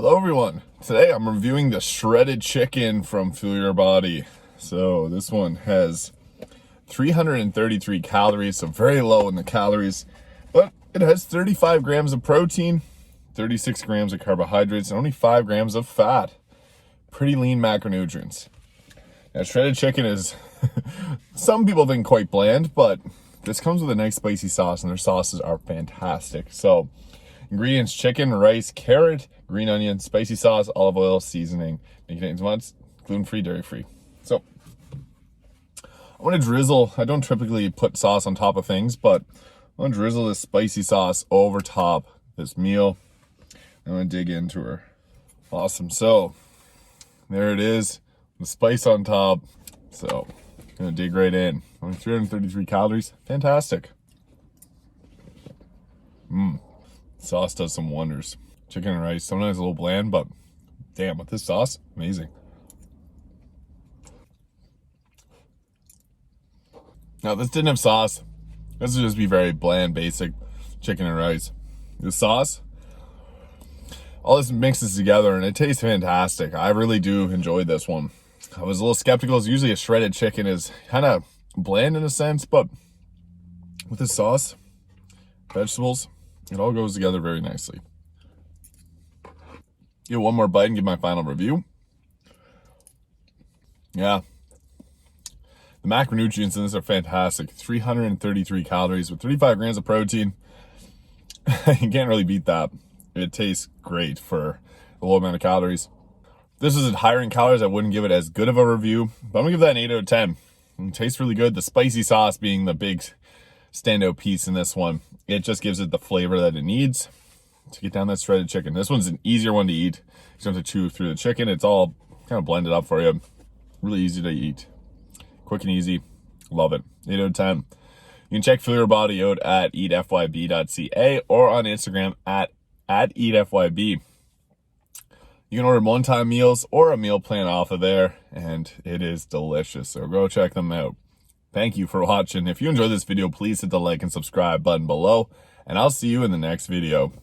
Hello everyone. Today I'm reviewing the shredded chicken from Fuel Your Body. So this one has 333 calories, so very low in the calories, but it has 35 grams of protein, 36 grams of carbohydrates, and only 5 grams of fat. Pretty lean macronutrients. Now shredded chicken is, some people think quite bland, but this comes with a nice spicy sauce and their sauces are fantastic. So ingredients: chicken, rice, carrot, green onion, spicy sauce, olive oil, seasoning. It contains nuts, gluten-free, dairy-free. So I want to drizzle, I don't typically put sauce on top of things, but I want to drizzle this spicy sauce over top this meal. I'm going to dig into her. Awesome. So there it is, the spice on top. So I'm going to dig right in. Only 333 calories. Fantastic. Sauce does some wonders. Chicken and rice, sometimes a little bland, but damn, with this sauce, amazing. Now, this didn't have sauce. This would just be very bland, basic chicken and rice. The sauce, all this mixes together and it tastes fantastic. I really do enjoy this one. I was a little skeptical, as usually a shredded chicken is kind of bland in a sense, but with this sauce, vegetables, it all goes together very nicely. Give one more bite and give my final review. Yeah. The macronutrients in this are fantastic. 333 calories with 35 grams of protein. You can't really beat that. It tastes great for a low amount of calories. If this is higher in calories, I wouldn't give it as good of a review, but I'm gonna give that an 8 out of 10. It tastes really good. The spicy sauce being the big standout piece in this one. It just gives it the flavor that it needs to get down that shredded chicken. This one's an easier one to eat. You don't have to chew through the chicken. It's all kind of blended up for you. Really easy to eat. Quick and easy. Love it. 8 out of 10. You can check Fuel Your Body out at eatfyb.ca or on Instagram at eatfyb. You can order one-time meals or a meal plan off of there, and it is delicious. So go check them out. Thank you for watching. If you enjoyed this video, please hit the like and subscribe button below, and I'll see you in the next video.